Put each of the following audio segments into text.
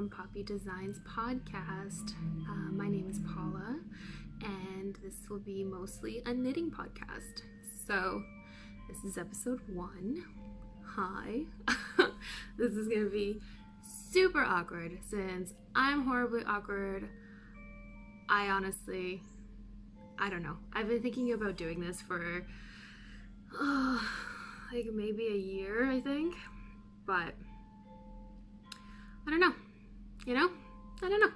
from Poppy Designs podcast. My name is Paula, and this will be mostly a knitting podcast. So, this is episode 1. Hi. This is going to be super awkward since I'm horribly awkward. I don't know. I've been thinking about doing this for like maybe a year, I think. But I don't know. I don't know.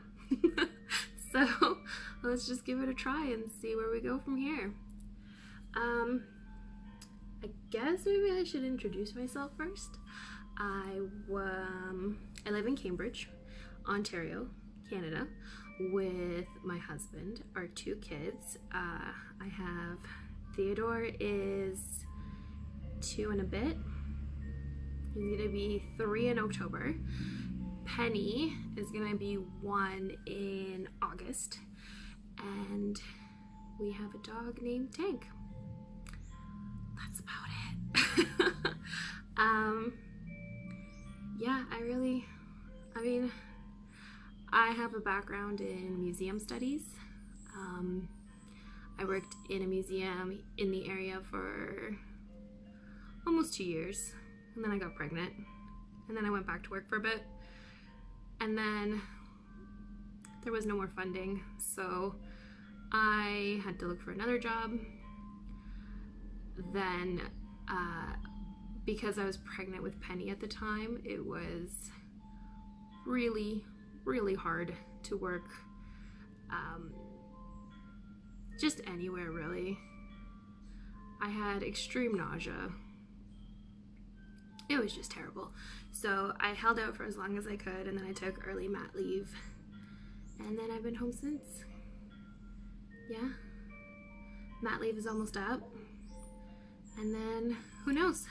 So let's just give it a try and see where we go from here. I guess maybe I should introduce myself first. I live in Cambridge, Ontario, Canada, with my husband, our 2 kids. I have Theodore is 2 and a bit. He's gonna be 3 in October. Penny is gonna be 1 in August. And we have a dog named Tank. That's about it. Yeah, I have a background in museum studies. I worked in a museum in the area for almost 2 years, and then I got pregnant, and then I went back to work for a bit, and then there was no more funding, so I had to look for another job. Then because I was pregnant with Penny at the time, it was really, really hard to work just anywhere, really. I had extreme nausea. It was just terrible. So I held out for as long as I could, and then I took early mat leave, and then I've been home since. Yeah, mat leave is almost up, and then who knows,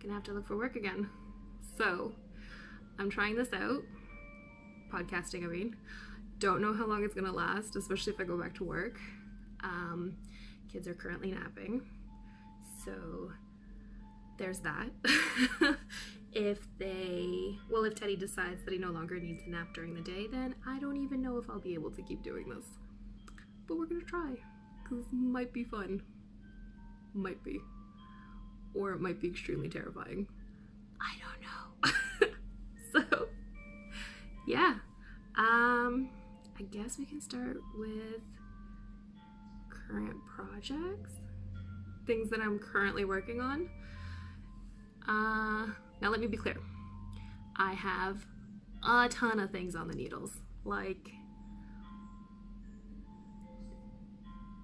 gonna have to look for work again. So I'm trying this out, podcasting. Don't know how long it's gonna last, especially if I go back to work. Kids are currently napping, so there's that. If Teddy decides that he no longer needs a nap during the day, then I don't even know if I'll be able to keep doing this. But we're gonna try, because it might be fun. Might be. Or it might be extremely terrifying. I don't know. So, yeah. I guess we can start with current projects. Things that I'm currently working on. Now let me be clear. I have a ton of things on the needles. Like,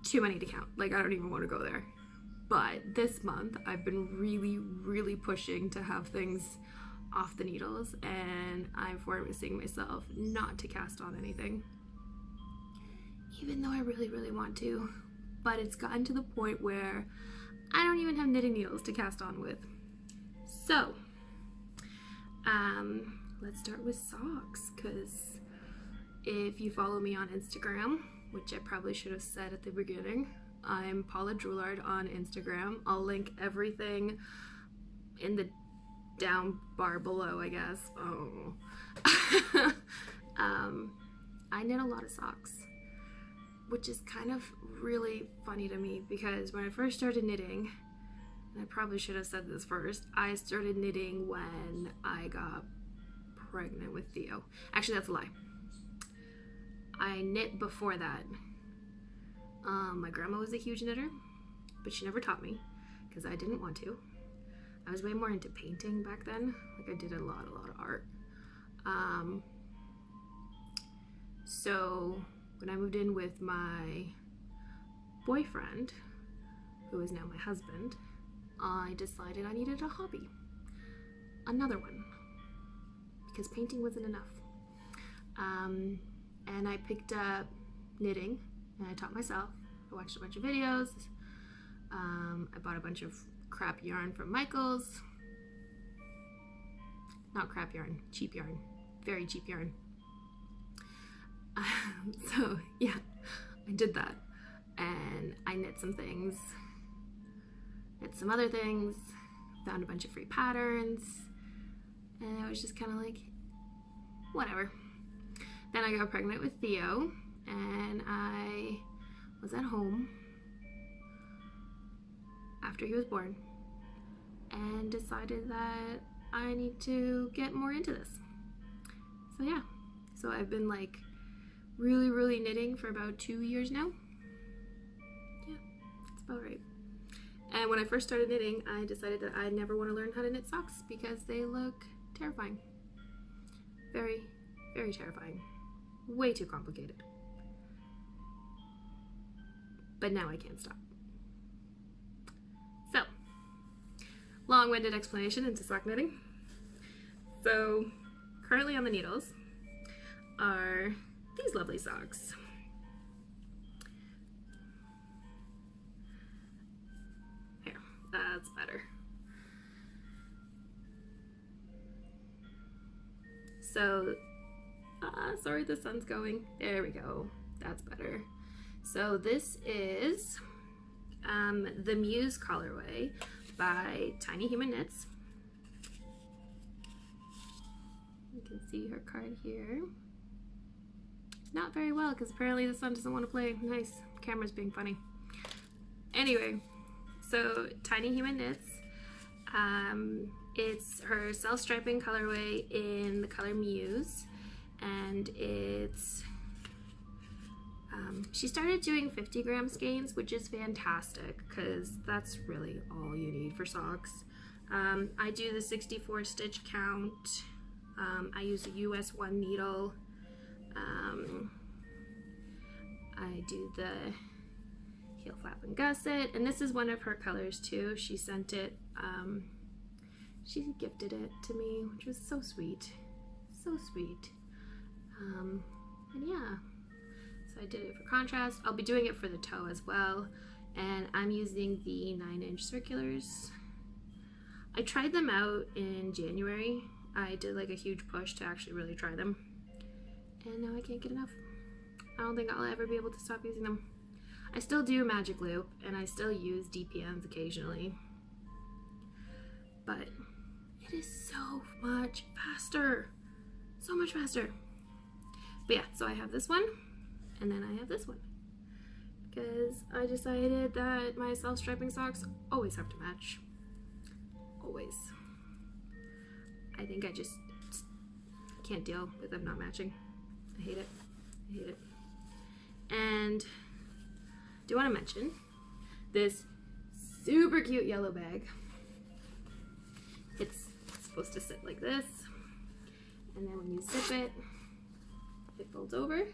too many to count. Like, I don't even want to go there. But this month, I've been really, really pushing to have things off the needles, and I'm forcing myself not to cast on anything. Even though I really, really want to. But it's gotten to the point where I don't even have knitting needles to cast on with. So, let's start with socks, because if you follow me on Instagram, which I probably should have said at the beginning, I'm Paula Droulard on Instagram. I'll link everything in the down bar below, I guess. Oh. I knit a lot of socks, which is kind of really funny to me, because when I first started knitting, and I probably should have said this first, I started knitting when I got pregnant with Theo. Actually, that's a lie. I knit before that. My grandma was a huge knitter, but she never taught me because I didn't want to. I was way more into painting back then. Like, I did a lot of art. So when I moved in with my boyfriend, who is now my husband, I decided I needed a hobby. Another one. Because painting wasn't enough. And I picked up knitting, and I taught myself. I watched a bunch of videos. I bought a bunch of crap yarn from Michael's. Not crap yarn, cheap yarn. Very cheap yarn. So yeah, I did that. And I knit some things, knit some other things, found a bunch of free patterns, and I was just kind of like, whatever. Then I got pregnant with Theo, and I was at home after he was born and decided that I need to get more into this. So yeah, so I've been like really knitting for about 2 years now. Yeah, that's about right. And when I first started knitting, I decided that I never want to learn how to knit socks because they look terrifying. Very terrifying. Way too complicated. But now I can't stop. So, long-winded explanation into sock knitting. So, currently on the needles are these lovely socks. Here, that's better. So, sorry, the sun's going. There we go. That's better. So this is the Muse colorway by Tiny Human Knits. You can see her card here. Not very well because apparently the sun doesn't want to play. Nice. Camera's being funny. Anyway, so Tiny Human Knits. It's her self-striping colorway in the color Muse, and it's she started doing 50 gram skeins, which is fantastic because that's really all you need for socks. I do the 64 stitch count. I use a US 1 needle. I do the heel flap and gusset, and this is one of her colors too. She sent it, she gifted it to me, which was so sweet, so sweet. And yeah, so I did it for contrast. I'll be doing it for the toe as well, and I'm using the 9-inch circulars. I tried them out in January. I did like a huge push to actually really try them, and now I can't get enough. I don't think I'll ever be able to stop using them. I still do magic loop, and I still use DPNs occasionally, but it is so much faster, so much faster. But yeah, so I have this one, and then I have this one, because I decided that my self-striping socks always have to match. Always. I think I just can't deal with them not matching. I hate it. I hate it. And I do want to mention this super cute yellow bag. It's supposed to sit like this, and then when you zip it, it folds over.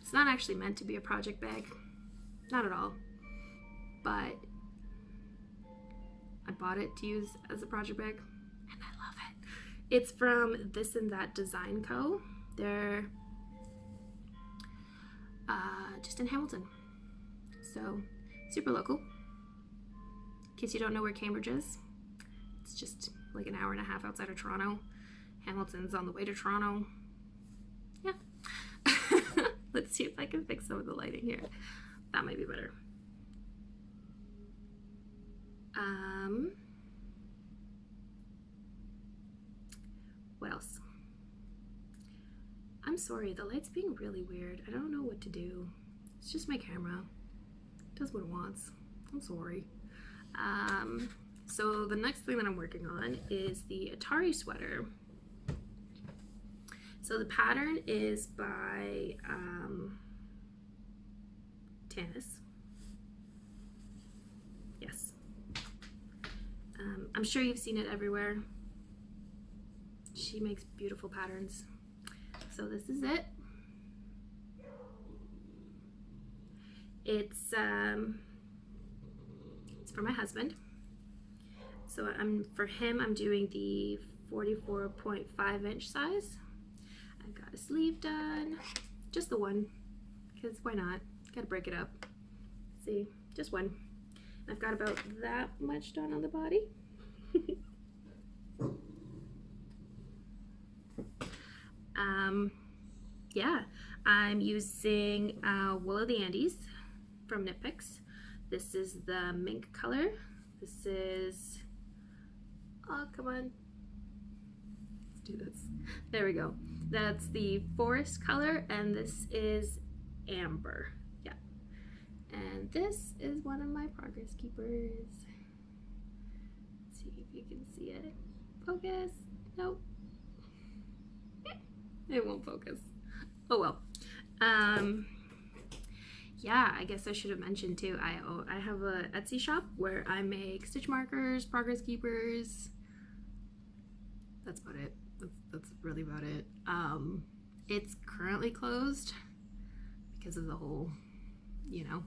It's not actually meant to be a project bag, not at all, but I bought it to use as a project bag, and I love it. It's from This and That Design Co. They're just in Hamilton, so super local. In case you don't know where Cambridge is, it's just like an hour and a half outside of Toronto. Hamilton's on the way to Toronto. Yeah. Let's see if I can fix some of the lighting here. That might be better. What else? I'm sorry, the light's being really weird. I don't know what to do. It's just my camera. It does what it wants. I'm sorry. So the next thing that I'm working on is the Atari Sweater. So the pattern is by Tanis. Yes. I'm sure you've seen it everywhere. She makes beautiful patterns. So this is it. It's for my husband. So for him, I'm doing the 44.5-inch size. I've got a sleeve done, just the one, because why not? Gotta break it up. See, just one. I've got about that much done on the body. Yeah, I'm using Wool of the Andes from Knit Picks. This is the mink color. This is, oh, come on. Let's do this. There we go. That's the forest color, and this is amber. Yeah. And this is one of my progress keepers. Let's see if you can see it. Focus. Nope. It won't focus. Oh well. Yeah, I guess I should have mentioned too, I have a Etsy shop where I make stitch markers, progress keepers. That's about it. That's really about it. It's currently closed because of the whole, you know.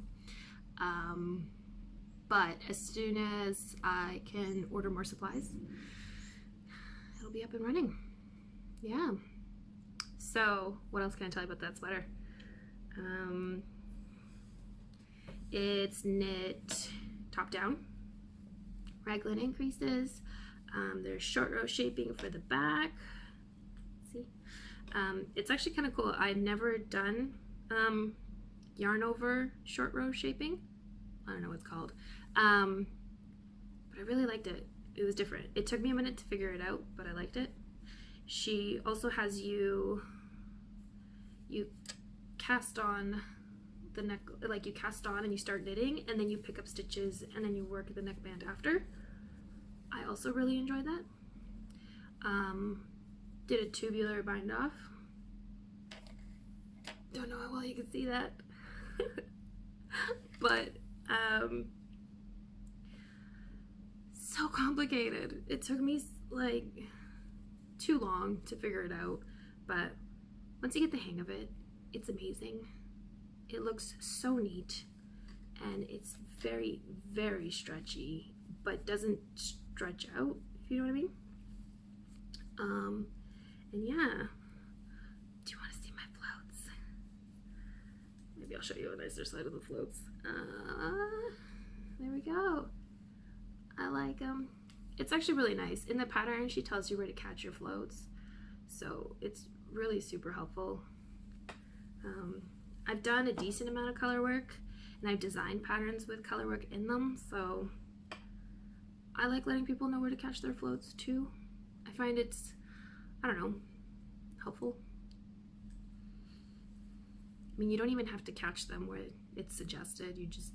But as soon as I can order more supplies, it'll be up and running. Yeah. So what else can I tell you about that sweater? It's knit top down, raglan increases. There's short row shaping for the back. See, it's actually kind of cool. I've never done yarn over short row shaping. I don't know what it's called, but I really liked it. It was different. It took me a minute to figure it out, but I liked it. She also has you cast on the neck, like you cast on and you start knitting, and then you pick up stitches and then you work the neckband after. I also really enjoyed that. Did a tubular bind off. Don't know how well you can see that. But so complicated. It took me like too long to figure it out, but once you get the hang of it, it's amazing. It looks so neat, and it's very, very stretchy, but doesn't stretch out, if you know what I mean. And yeah, do you want to see my floats? Maybe I'll show you a nicer side of the floats. There we go. I like them. It's actually really nice. In the pattern, she tells you where to catch your floats, so it's really super helpful. I've done a decent amount of color work, and I've designed patterns with color work in them, so I like letting people know where to catch their floats too. I find it's, I don't know, helpful. I mean, you don't even have to catch them where it's suggested, you just,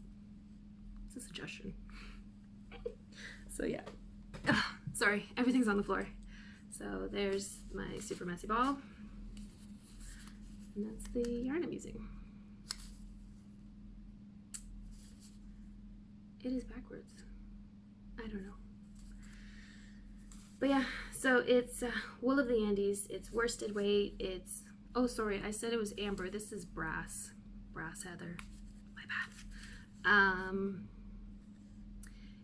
it's a suggestion. So yeah. Ugh, sorry, everything's on the floor. So there's my super messy ball. And that's the yarn I'm using. It is backwards. I don't know. But yeah, so it's wool of the Andes. It's worsted weight. It's, oh sorry, I said it was amber. This is brass. Brass heather. My bad.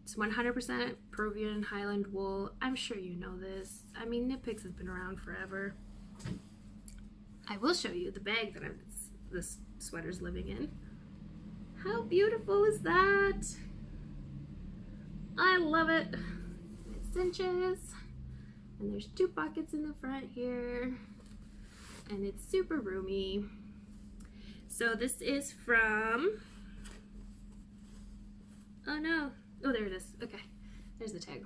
It's 100% Peruvian Highland wool. I'm sure you know this. I mean, Knit Picks has been around forever. I will show you the bag that this sweater's living in. How beautiful is that? I love it. It cinches, and there's 2 pockets in the front here, and it's super roomy. So this is from, oh no, oh there it is, okay, there's the tag.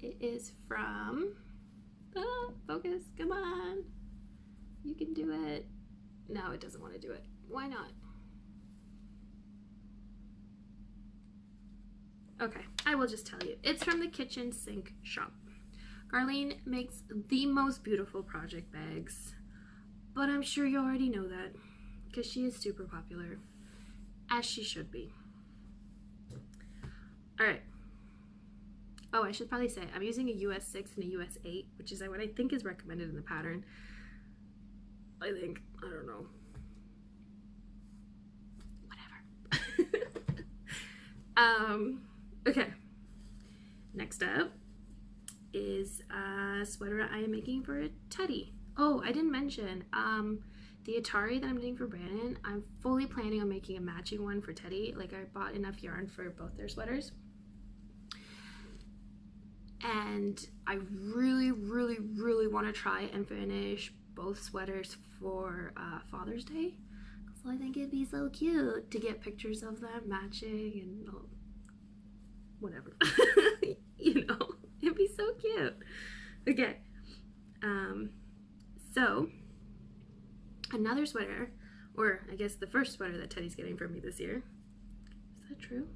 It is from, oh, focus, come on, you can do it. No, it doesn't want to do it. Why not? Okay, I will just tell you. It's from the Kitchen Sink shop. Garlene makes the most beautiful project bags, but I'm sure you already know that because she is super popular, as she should be. All right. Oh, I should probably say I'm using a US 6 and a US 8, which is what I think is recommended in the pattern. I think, I don't know. Whatever. Okay. Next up is a sweater I am making for Teddy. Oh, I didn't mention, the Atari that I'm doing for Brandon, I'm fully planning on making a matching one for Teddy. Like, I bought enough yarn for both their sweaters. And I really, really, really want to try and finish both sweaters for Father's Day. So I think it'd be so cute to get pictures of them matching and whatever. You know, it'd be so cute. Okay. So another sweater, or I guess the first sweater that Teddy's getting from me this year. Is that true?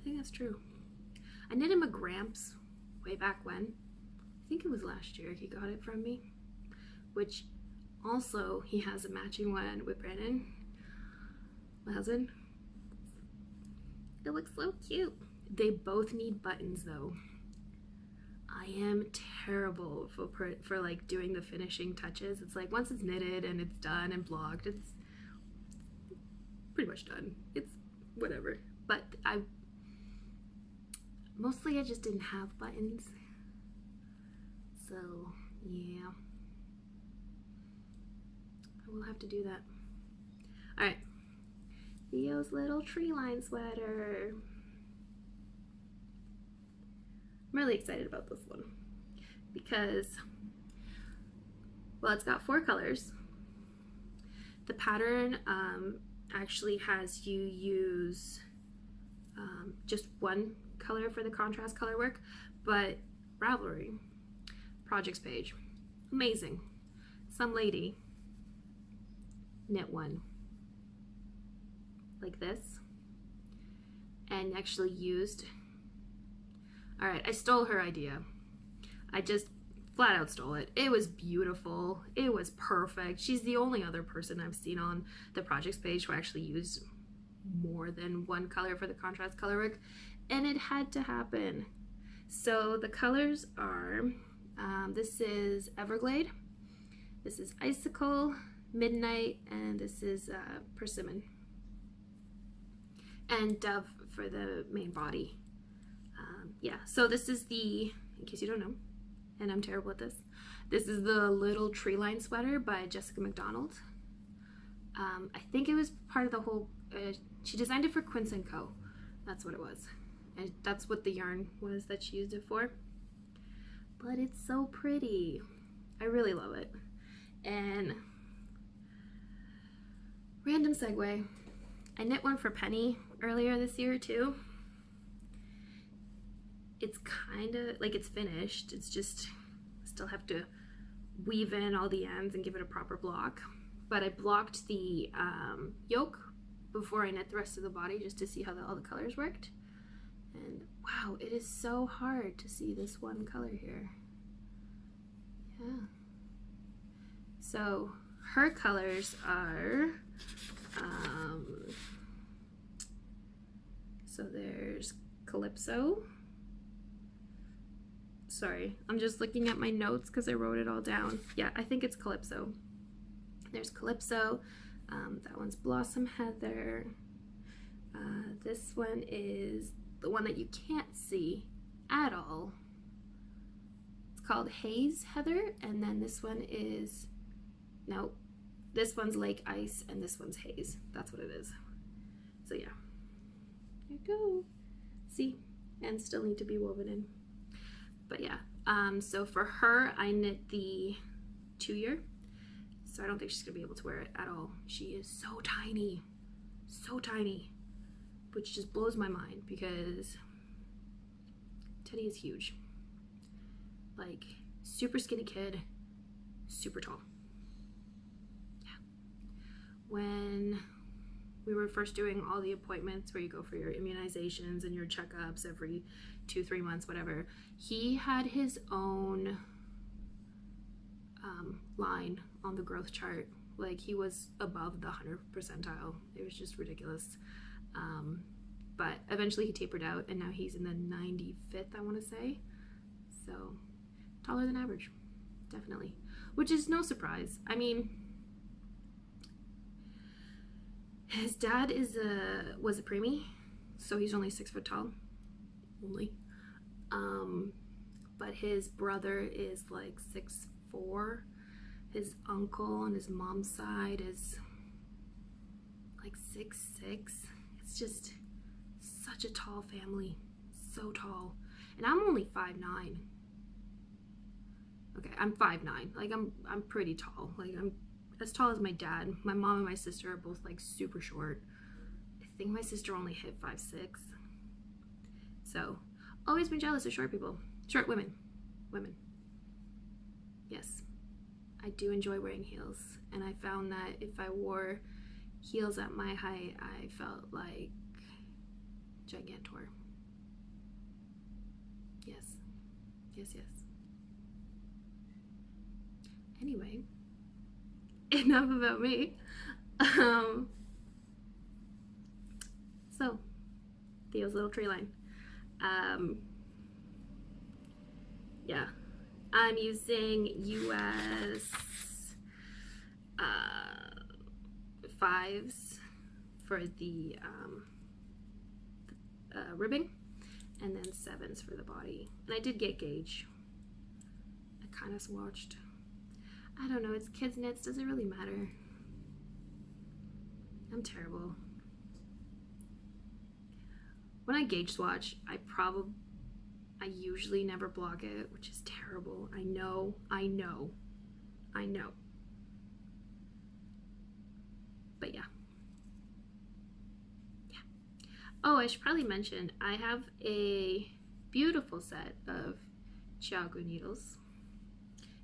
I think that's true. I knit him a Gramps way back when. I think it was last year he got it from me. Which also he has a matching one with Brandon, my husband. It looks so cute. They both need buttons though. I am terrible for like doing the finishing touches. It's like once it's knitted and it's done and blocked, it's pretty much done. It's whatever. But mostly I just didn't have buttons. So yeah, I will have to do that. All right, Theo's little Treeline sweater. I'm really excited about this one because, well, it's got 4 colors. The pattern actually has you use just one color for the contrast color work, but Ravelry projects page, amazing. Some lady knit one like this and actually used, all right, I stole her idea. I just flat out stole it. It was beautiful. It was perfect. She's the only other person I've seen on the projects page who actually used more than one color for the contrast color work, and it had to happen. So the colors are, this is Everglade, this is Icicle, Midnight, and this is Persimmon. And Dove for the main body. Yeah, so this is the, in case you don't know, and I'm terrible at this, this is the little Treeline sweater by Jessica McDonald. I think it was part of the whole, she designed it for Quince & Co. That's what it was. And that's what the yarn was that she used it for. But it's so pretty. I really love it. And random segue, I knit one for Penny earlier this year too. It's kind of like it's finished. It's just still have to weave in all the ends and give it a proper block. But I blocked the yoke before I knit the rest of the body just to see how all the colors worked. And wow, it is so hard to see this one color here. Yeah. So her colors are, so there's Calypso. Sorry, I'm just looking at my notes because I wrote it all down. Yeah, I think it's Calypso. There's Calypso. That one's Blossom Heather. This one is the one that you can't see at all. It's called Haze Heather, and then this one is, no, this one's Lake Ice, and this one's Haze. That's what it is. So yeah, there you go. See, and still need to be woven in. But yeah, so for her, I knit the 2-year. So I don't think she's gonna be able to wear it at all. She is so tiny, which just blows my mind because Teddy is huge. Like, super skinny kid, super tall. Yeah. When we were first doing all the appointments where you go for your immunizations and your checkups every 2-3 months, whatever, he had his own line on the growth chart. Like, he was above the 100th percentile. It was just ridiculous. But eventually he tapered out, and now he's in the 95th, I want to say. So taller than average, definitely, which is no surprise. I mean, his dad was a preemie, so he's only 6 foot tall, only. But his brother is like 6'4". His uncle on his mom's side is like 6'6". It's just such a tall family, so tall. And I'm only 5'9". Okay, I'm 5'9". Like, I'm pretty tall. Like, I'm as tall as my dad. My mom and my sister are both like super short. I think my sister only hit 5'6". So, always been jealous of short people. Short women. Yes. I do enjoy wearing heels, and I found that if I wore heels at my height, I felt like Gigantor. Yes, yes, yes. Anyway, enough about me. So, Theo's little tree line. Yeah, I'm using US 5s for the ribbing, and then 7s for the body. And I did get gauge. I kind of swatched. I don't know, it's kids knits, does it really matter? I'm terrible. When I gauge swatch, I usually never block it, which is terrible. I know. But yeah. Oh, I should probably mention, I have a beautiful set of Chiago needles,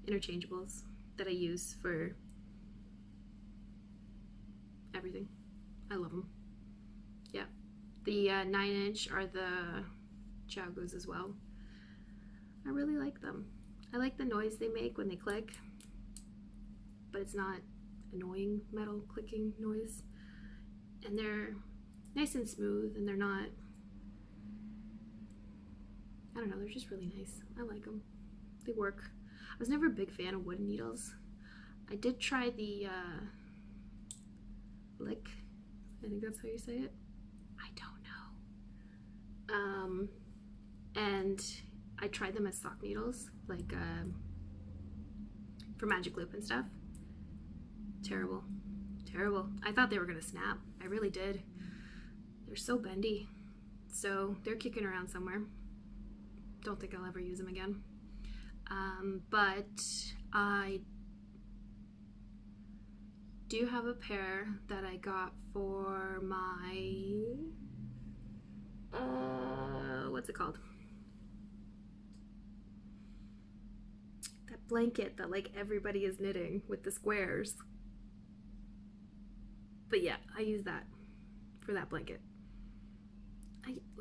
interchangeables, that I use for everything. I love them. Yeah. The 9-inch are the Chiagos as well. I really like them. I like the noise they make when they click, but it's not annoying metal clicking noise. And they're nice and smooth, and they're not, I don't know, they're just really nice. I like them. They work. I was never a big fan of wooden needles. I did try the lick, I think that's how you say it. I don't know. And I tried them as sock needles, like for magic loop and stuff. Terrible. I thought they were gonna snap. I really did. They're so bendy. So they're kicking around somewhere. Don't think I'll ever use them again. But I do have a pair that I got for my, what's it called? That blanket that like everybody is knitting with the squares. But yeah, I use that for that blanket.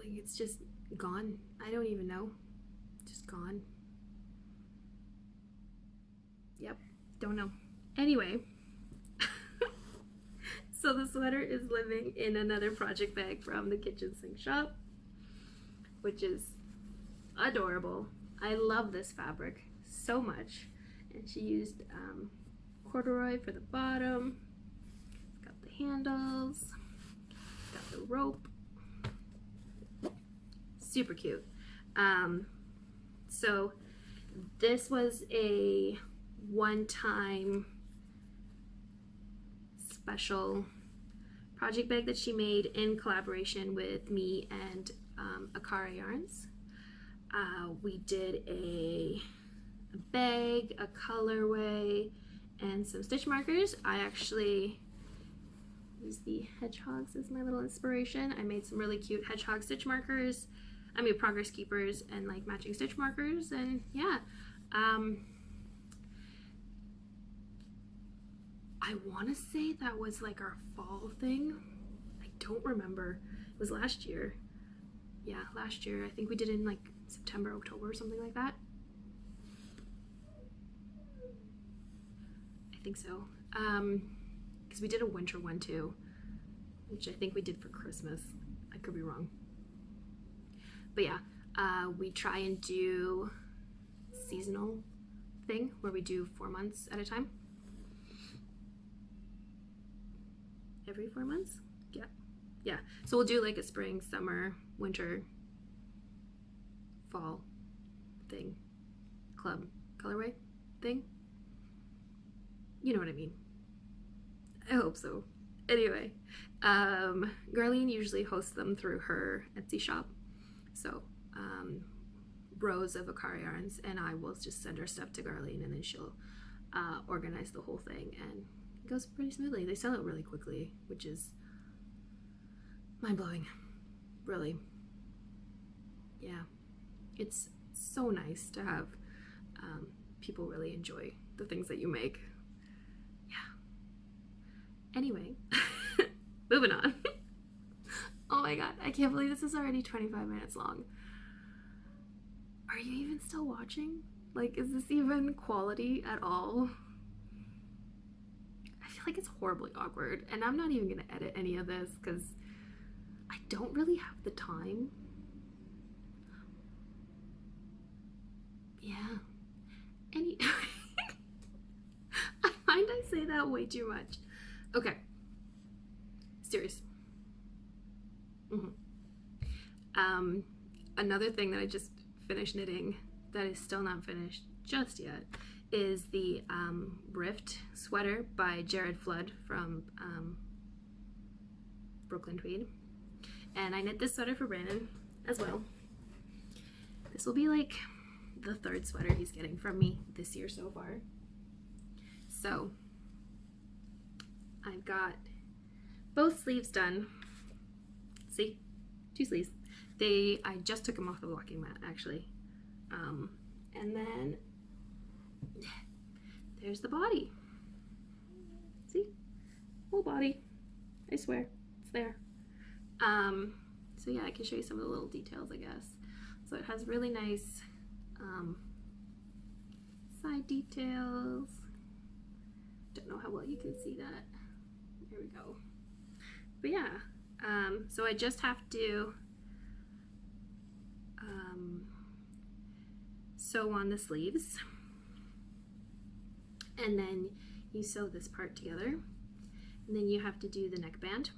It's just gone. I don't even know. Just gone. Yep, don't know. Anyway, so the sweater is living in another project bag from the kitchen sink shop, which is adorable. I love this fabric so much. And she used corduroy for the bottom. It's got the handles, got the rope. Super cute. So this was a one-time special project bag that she made in collaboration with me and Atari Yarns. We did a bag, a colorway, and some stitch markers. I actually used the hedgehogs as my little inspiration. I made some really cute hedgehog stitch markers. I mean progress keepers and like matching stitch markers, and yeah. I want to say that was like our fall thing. I don't remember. It was last year. Yeah, last year. I think we did it in like September, October, or something like that. I think so. Because we did a winter one too, which I think we did for Christmas. I could be wrong. But yeah, we try and do seasonal thing where we do 4 months at a time. Every 4 months? Yeah. So we'll do like a spring, summer, winter, fall thing, club, colorway thing. You know what I mean. I hope so. Anyway, Garlene usually hosts them through her Etsy shop. So Rose of Atari Yarns and I will just send her stuff to Garlene, and then she'll organize the whole thing, and it goes pretty smoothly. They sell it really quickly, which is mind-blowing, really. Yeah, it's so nice to have people really enjoy the things that you make. Anyway, moving on. Oh my god, I can't believe this is already 25 minutes long. Are you even still watching? Like, is this even quality at all? I feel like it's horribly awkward, and I'm not even gonna edit any of this because I don't really have the time. Yeah. I find I say that way too much. Okay. Serious. Another thing that I just finished knitting that is still not finished just yet is the Rift sweater by Jared Flood from Brooklyn Tweed. And I knit this sweater for Brandon as well. This will be like the third sweater he's getting from me this year so far. So I've got both sleeves done. See? 2 sleeves. I just took them off the walking mat actually. And then there's the body. See? Whole body. I swear. It's there. So yeah, I can show you some of the little details, I guess. So it has really nice side details. Don't know how well you can see that. There we go. But yeah, so I just have to sew on the sleeves, and then you sew this part together, and then you have to do the neckband,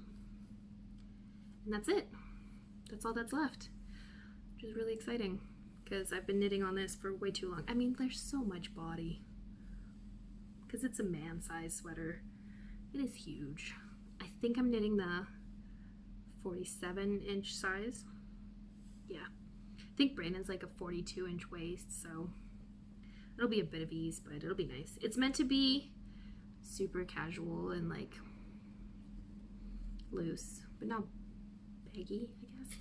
and that's it. That's all that's left, which is really exciting because I've been knitting on this for way too long. I mean, there's so much body because it's a man-size sweater. It is huge. I think I'm knitting the 47-inch size. Yeah. I think Brandon's like a 42-inch waist, so it'll be a bit of ease, but it'll be nice. It's meant to be super casual and like loose, but not baggy, I guess.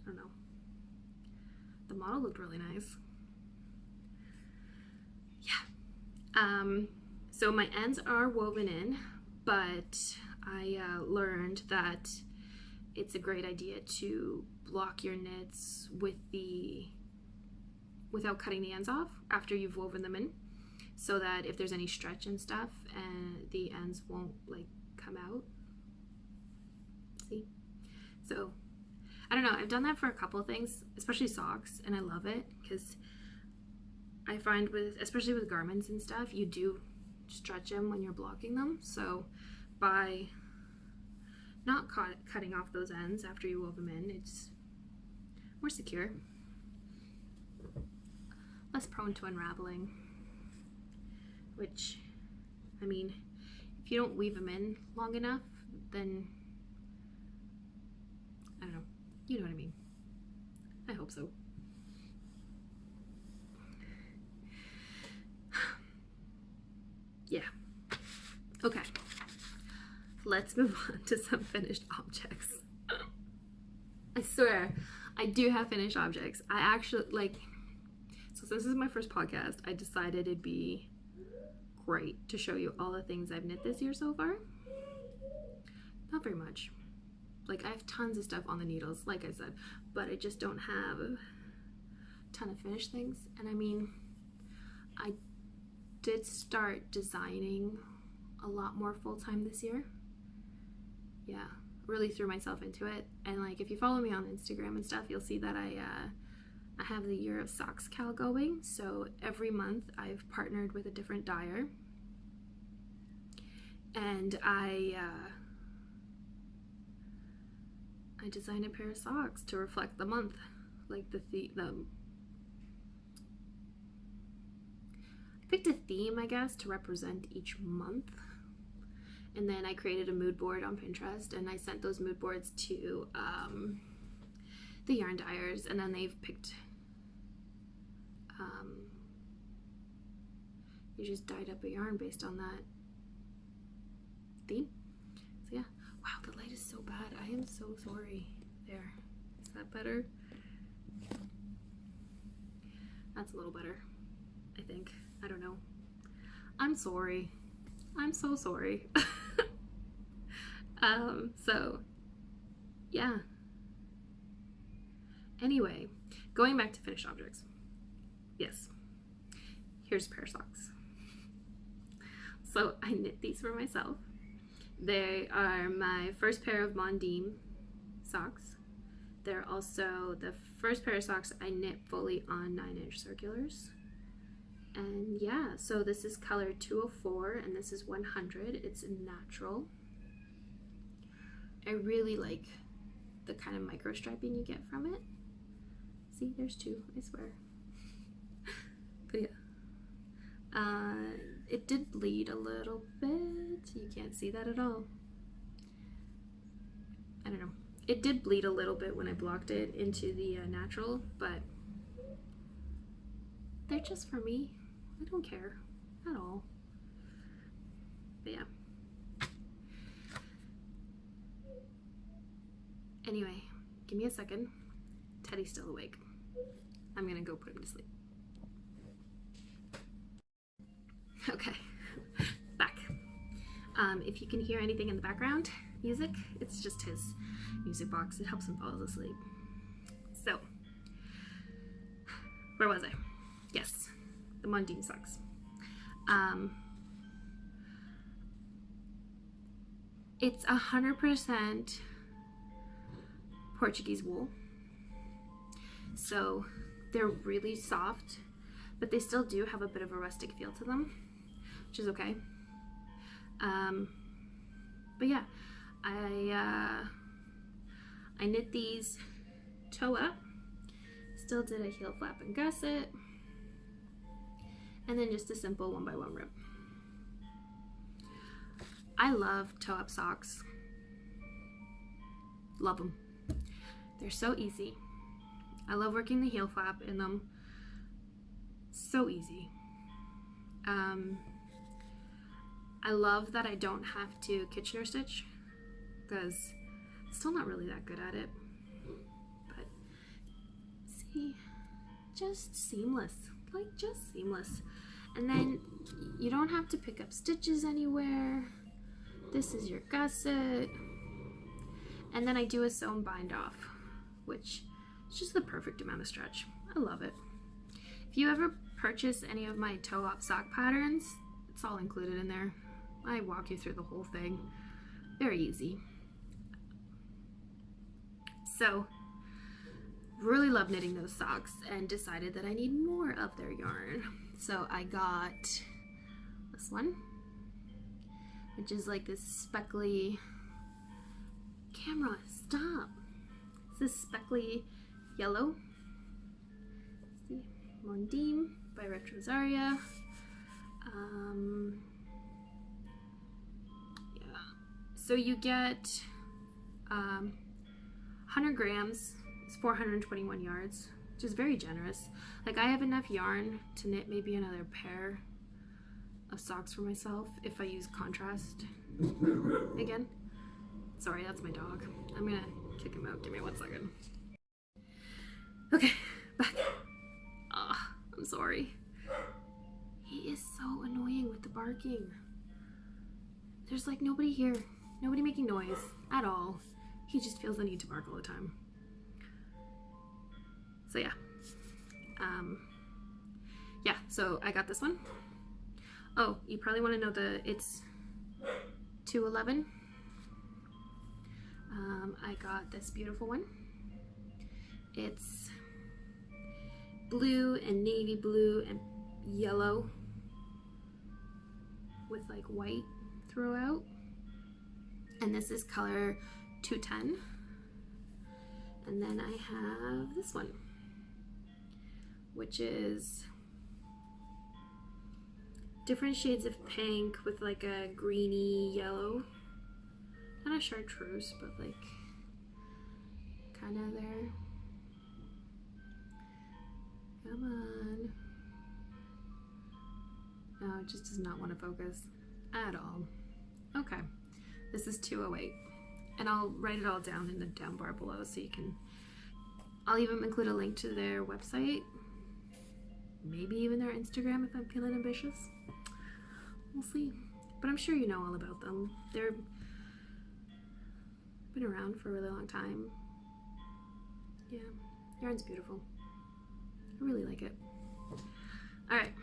I don't know. The model looked really nice. Yeah. So my ends are woven in, but I learned that it's a great idea to block your knits without cutting the ends off after you've woven them in, so that if there's any stretch and stuff, and the ends won't like come out. See? So I don't know, I've done that for a couple of things, especially socks, and I love it because I find especially with garments and stuff, you do stretch them when you're blocking them. So by not cutting off those ends after you wove them in, it's more secure, less prone to unraveling, which, I mean, if you don't weave them in long enough, then, I don't know, you know what I mean. I hope so. Yeah. Okay. Let's move on to some finished objects. I swear, I do have finished objects. I actually, so since this is my first podcast, I decided it'd be great to show you all the things I've knit this year so far. Not very much. Like, I have tons of stuff on the needles, like I said, but I just don't have a ton of finished things. And I mean, I did start designing a lot more full-time this year. Yeah, really threw myself into it. And like, if you follow me on Instagram and stuff, you'll see that I have the Year of Socks Cal going. So every month I've partnered with a different dyer, and I designed a pair of socks to reflect the month, like I picked a theme, I guess, to represent each month. And then I created a mood board on Pinterest, and I sent those mood boards to the yarn dyers, and then they've picked, you just dyed up a yarn based on that theme. So yeah, wow, the light is so bad. I am so sorry. There, is that better? That's a little better, I think. I don't know. I'm sorry. I'm so sorry. So yeah. Anyway, going back to finished objects. Yes. Here's a pair of socks. So I knit these for myself. They are my first pair of Mondim socks. They're also the first pair of socks I knit fully on 9-inch circulars. And yeah, so this is color 204 and this is 100. It's natural. I really like the kind of micro striping you get from it. See, there's two, I swear. But yeah. It did bleed a little bit. You can't see that at all. I don't know. It did bleed a little bit when I blocked it into the natural, but they're just for me. I don't care at all. But yeah. Anyway, give me a second. Teddy's still awake. I'm gonna go put him to sleep. Okay, back. If you can hear anything in the background, music, it's just his music box. It helps him fall asleep. So, where was I? Yes, the Mondim socks. It's 100% Portuguese wool. So they're really soft, but they still do have a bit of a rustic feel to them, which is okay. But yeah, I knit these toe up, still did a heel flap and gusset, and then just a simple 1x1 rip. I love toe up socks. Love them. They're so easy. I love working the heel flap in them. So easy. I love that I don't have to Kitchener stitch because I'm still not really that good at it. But see, just seamless, like just seamless. And then you don't have to pick up stitches anywhere. This is your gusset. And then I do a sewn bind off, which is just the perfect amount of stretch. I love it. If you ever purchase any of my toe-op sock patterns, it's all included in there. I walk you through the whole thing. Very easy. So, really love knitting those socks and decided that I need more of their yarn. So I got this one, which is like this speckly, camera, stop. It's this speckly yellow. See, Mondim by Retrosaria. Yeah. So you get 100 grams, it's 421 yards, which is very generous. Like, I have enough yarn to knit maybe another pair of socks for myself if I use contrast again. Sorry, that's my dog. I'm gonna kick him out. Give me 1 second. Okay, back. Ah, I'm sorry. He is so annoying with the barking. There's like nobody here, nobody making noise at all. He just feels the need to bark all the time. So yeah. Yeah, so I got this one. Oh, you probably want to know it's 211. I got this beautiful one. It's blue and navy blue and yellow with like white throughout. And this is color 210. And then I have this one, which is different shades of pink with like a greeny yellow. Not a chartreuse, but like kind of there. Come on. No, it just does not want to focus at all. Okay, this is 208. And I'll write it all down in the down bar below so you can, I'll even include a link to their website, maybe even their Instagram if I'm feeling ambitious. We'll see. But I'm sure you know all about them. been around for a really long time. Yeah, yarn's beautiful. I really like it. All right.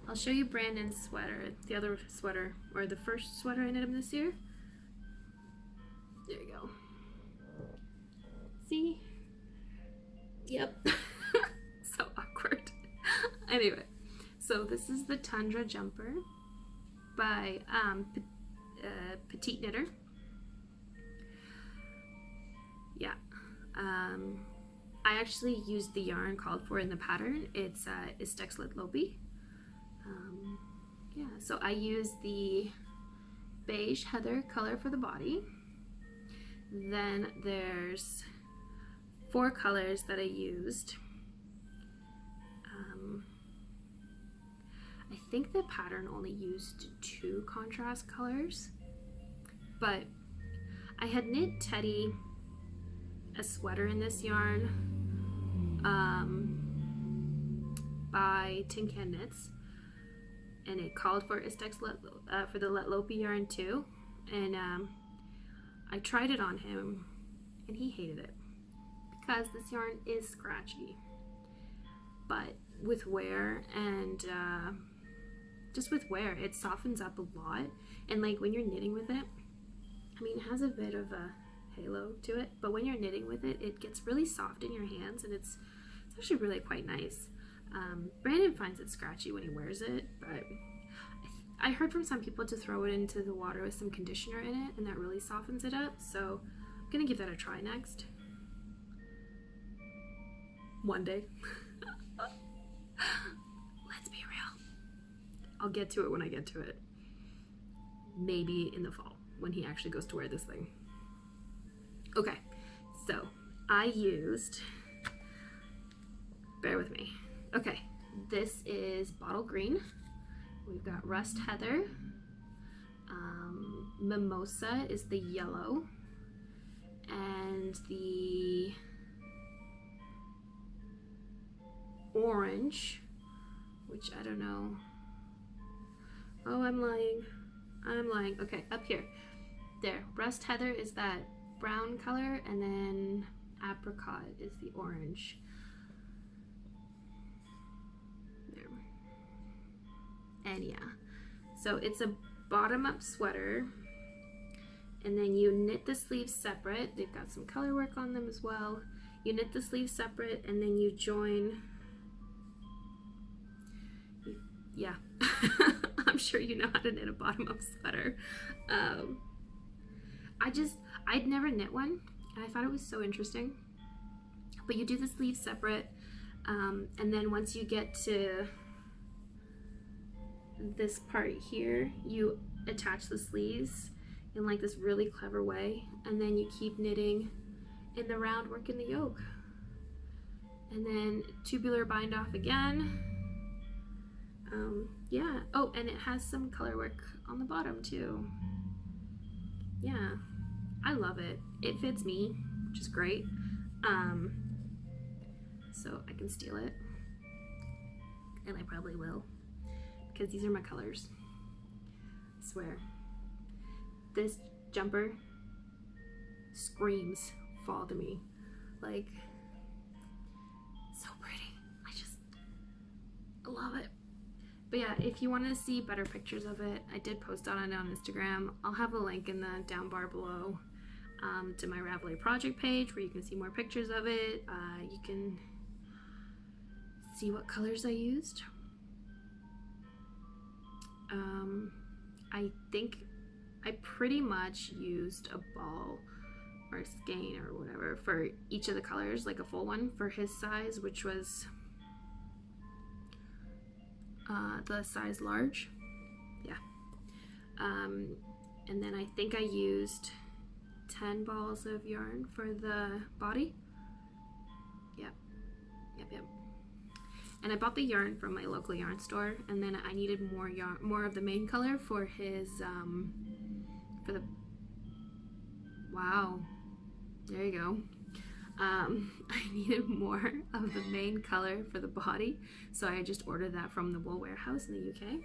I'll show you Brandon's sweater, the other sweater, or the first sweater I knit him this year. There you go. See? Yep. So awkward. Anyway, so this is the Tundra Jumper by Petite Knitter. Yeah. I actually used the yarn called for in the pattern. It's Istex Lopi. Yeah, so I used the beige heather color for the body. Then there's 4 colors that I used. I think the pattern only used 2 contrast colors, but I had knit Teddy a sweater in this yarn by Tin Can Knits, and it called for Istex for the Let Lopi yarn too, and I tried it on him and he hated it because this yarn is scratchy, but with wear and just with wear it softens up a lot, and like when you're knitting with it, I mean, it has a bit of a halo to it, but when you're knitting with it, it gets really soft in your hands, and it's actually really quite nice. Brandon finds it scratchy when he wears it, but I heard from some people to throw it into the water with some conditioner in it, and that really softens it up, so I'm gonna give that a try next. One day. Let's be real. I'll get to it when I get to it. Maybe in the fall, when he actually goes to wear this thing. Okay, so I used, bear with me. Okay, this is bottle green. We've got rust heather. Mimosa is the yellow. And the orange, which I don't know. Oh, I'm lying. I'm lying. Okay, up here. There, rust heather is that brown color, and then apricot is the orange. There. And yeah, so it's a bottom-up sweater, and then you knit the sleeves separate. They've got some color work on them as well. You knit the sleeves separate, and then you join. Yeah, I'm sure you know how to knit a bottom-up sweater. I'd never knit one, and I thought it was so interesting. But you do the sleeves separate, and then once you get to this part here, you attach the sleeves in like this really clever way, and then you keep knitting in the round work in the yoke, and then tubular bind off again. Yeah, oh, and it has some color work on the bottom too. Yeah, I love it. It fits me, which is great. So I can steal it, and I probably will, because these are my colors. I swear. This jumper screams fall to me. Like, so pretty. I love it. But yeah, if you want to see better pictures of it, I did post on it on Instagram. I'll have a link in the down bar below to my Ravelry project page where you can see more pictures of it. You can see what colors I used. I think I pretty much used a ball or a skein or whatever for each of the colors, like a full one for his size, which was the size large. Yeah. And then I think I used 10 balls of yarn for the body. Yep. And I bought the yarn from my local yarn store, and then I needed more yarn, more of the main color for his for the, wow, there you go. I needed more of the main color for the body, so I just ordered that from the Wool Warehouse in the UK.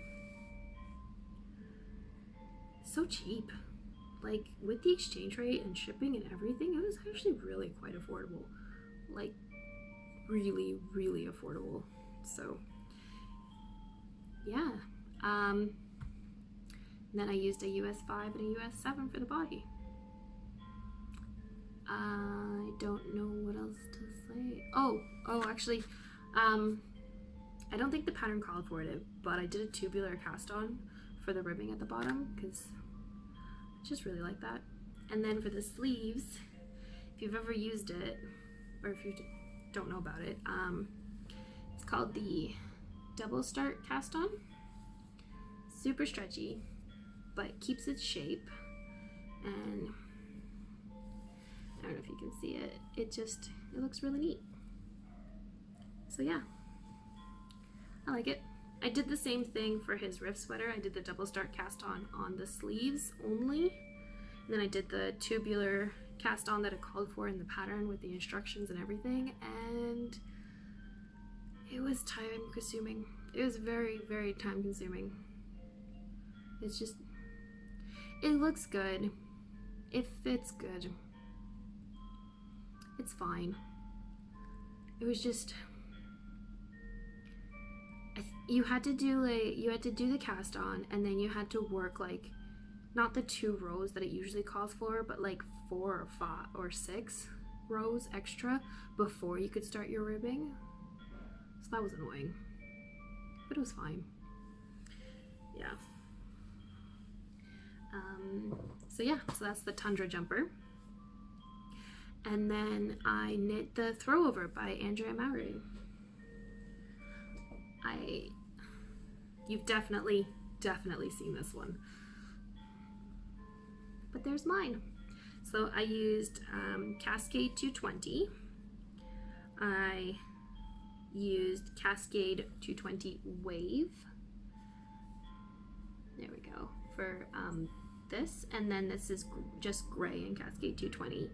So cheap. like with the exchange rate and shipping and everything, it was actually really quite affordable. Like really, really affordable. So yeah. And then I used a US 5 and a US 7 for the body. I don't know what else to say. Oh, actually, I don't think the pattern called for it, but I did a tubular cast on for the ribbing at the bottom because I just really like that. And then for the sleeves, if you've ever used it, or if you don't know about it, it's called the double start cast on. Super stretchy, but keeps its shape, and I don't know if you can see it. It looks really neat. So yeah, I like it. I did the same thing for his riff sweater. I did the double start cast on the sleeves only, and then I did the tubular cast on that it called for in the pattern with the instructions and everything, and it was time consuming. It was very, very time consuming. It's just, it looks good. It fits good. It's fine. It was just, you had to do the cast on, and then you had to work like, not the 2 rows that it usually calls for, but like 4 or 5 or 6 rows extra before you could start your ribbing. So that was annoying, but it was fine. Yeah. So that's the Tundra Jumper. And then I knit the Throwover by Andrea Mowry. You've definitely seen this one. But there's mine. So I used Cascade 220. I used Cascade 220 Wave. There we go. For this, and then this is just gray in Cascade 220.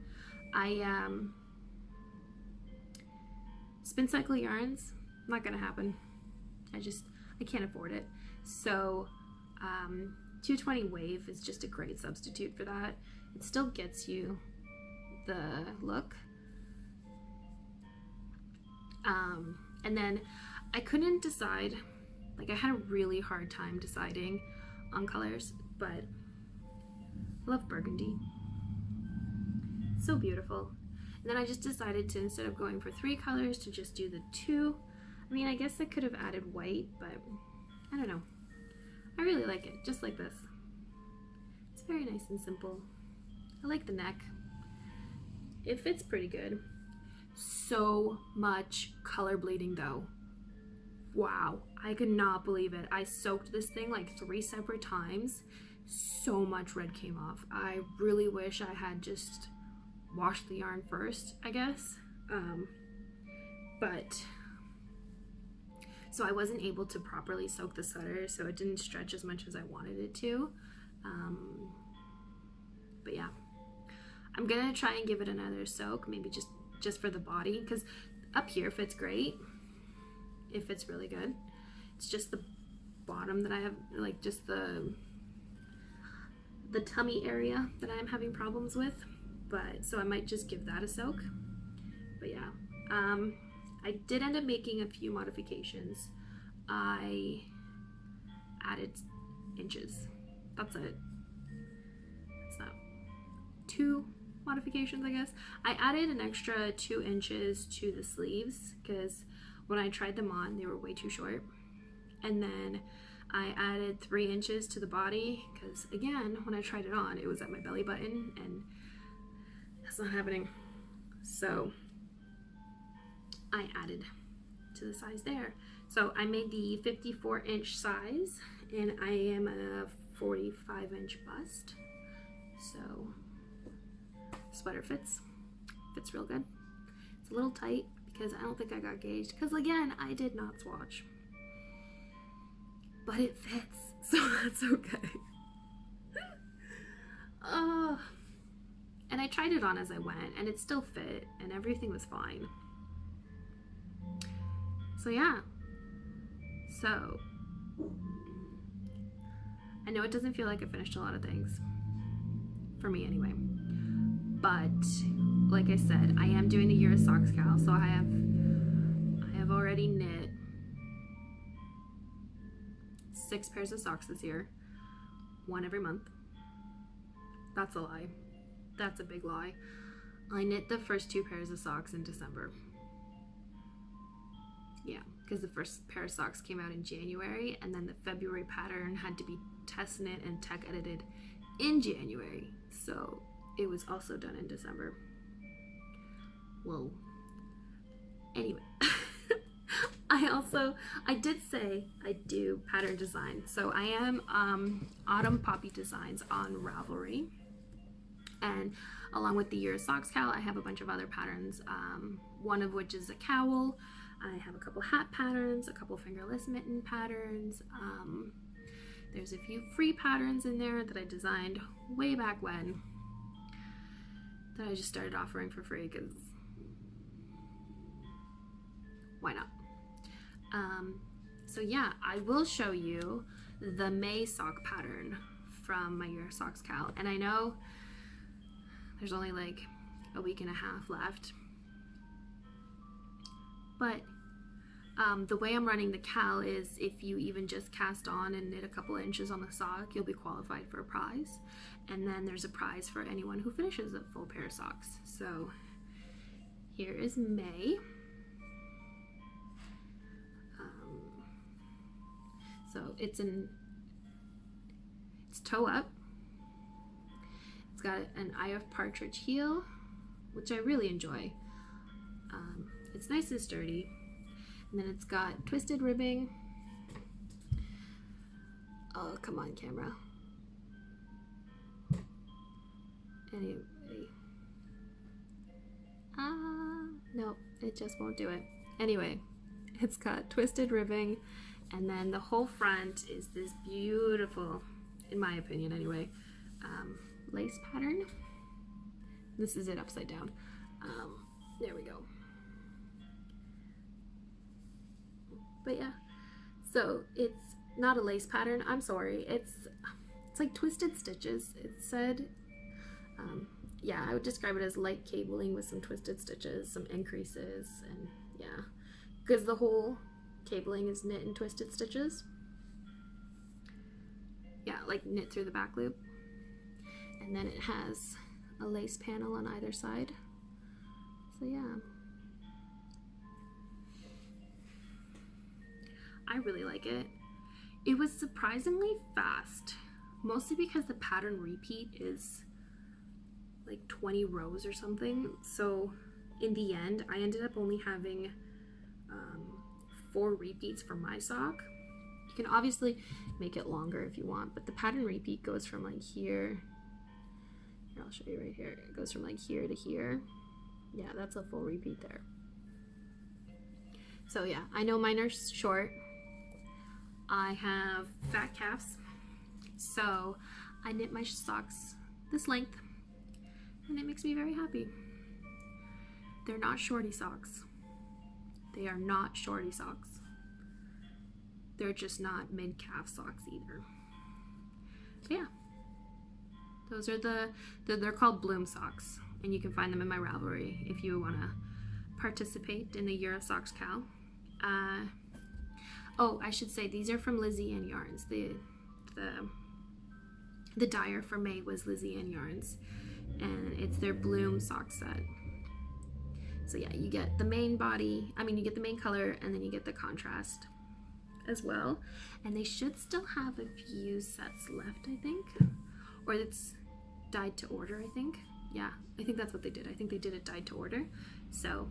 I spin cycle yarns, not gonna happen. I can't afford it. So 220 Wave is just a great substitute for that. It still gets you the look. And then I couldn't decide, like I had a really hard time deciding on colors, but I love burgundy. So beautiful. And then I just decided to, instead of going for 3 colors, to just do the 2. I mean, I guess I could have added white, but I don't know. I really like it, just like this. It's very nice and simple. I like the neck. It fits pretty good. So much color bleeding though. Wow, I could not believe it. I soaked this thing like 3 separate times. So much red came off. I really wish I had just washed the yarn first, I guess. But so I wasn't able to properly soak the sweater, so it didn't stretch as much as I wanted it to. But yeah, I'm gonna try and give it another soak, maybe just for the body, because up here fits great. It fits really good. It's just the bottom that I have, like just the tummy area that I'm having problems with. But so I might just give that a soak. But yeah, I did end up making a few modifications. I added inches. That's it. It's not 2 modifications, I guess. I added an extra 2 inches to the sleeves because when I tried them on, they were way too short. And then I added 3 inches to the body because, again, when I tried it on, it was at my belly button, and that's not happening. So I added to the size there. So I made the 54-inch size, and I am a 45-inch bust. So sweater fits real good. It's a little tight because I don't think I got gauged, because again, I did not swatch, but it fits, so that's okay. And I tried it on as I went, and it still fit, and everything was fine. So yeah, so I know it doesn't feel like I finished a lot of things, for me anyway. But like I said, I am doing the Year of Socks Cal, so I have already knit 6 pairs of socks this year, 1 every month. That's a lie. That's a big lie. I knit the first 2 pairs of socks in December. Yeah, because the first pair of socks came out in January, and then the February pattern had to be test knit and tech edited in January, so it was also done in December. Whoa. Anyway, I did say I do pattern design, so I am Autumn Poppy Designs on Ravelry, and along with the Year of Socks Cal, I have a bunch of other patterns, one of which is a cowl. I have a couple hat patterns, a couple fingerless mitten patterns. There's a few free patterns in there that I designed way back when that I just started offering for free because why not? So yeah, I will show you the May sock pattern from my Year of Socks Cal, and I know there's only like a week and a half left, but the way I'm running the cal is if you even just cast on and knit a couple of inches on the sock, you'll be qualified for a prize. And then there's a prize for anyone who finishes a full pair of socks. So here is May. So it's toe up. It's got an Eye of Partridge heel, which I really enjoy. It's nice and sturdy. And then it's got twisted ribbing. Oh, come on, camera. Anyway. No, it just won't do it. Anyway, it's got twisted ribbing, and then the whole front is this beautiful, in my opinion anyway, lace pattern. This is it upside down. There we go. But yeah, so it's not a lace pattern, I'm sorry, it's like twisted stitches. It said, yeah, I would describe it as light cabling with some twisted stitches, some increases, and yeah, because the whole cabling is knit and twisted stitches. Yeah, like knit through the back loop, and then it has a lace panel on either side. So yeah, I really like it. It was surprisingly fast, mostly because the pattern repeat is like 20 rows or something. So in the end, I ended up only having 4 repeats for my sock. You can obviously make it longer if you want, but the pattern repeat goes from like here. Here, I'll show you right here. It goes from like here to here. Yeah, that's a full repeat there. So yeah, I know mine are short. I have fat calves, so I knit my socks this length, and it makes me very happy. They're not shorty socks. They are not shorty socks. They're just not mid-calf socks either. So yeah, those are they're called Bloom socks, and you can find them in my Ravelry if you want to participate in the Year of Socks Cal. Oh, I should say these are from Lizzie Ann Yarns. The dyer for May was Lizzie Ann Yarns, and it's their Bloom sock set. So yeah, you get the main body, you get the main color, and then you get the contrast as well. And they should still have a few sets left, I think, or it's dyed to order, I think. Yeah, I think that's what they did. I think they did it dyed to order. So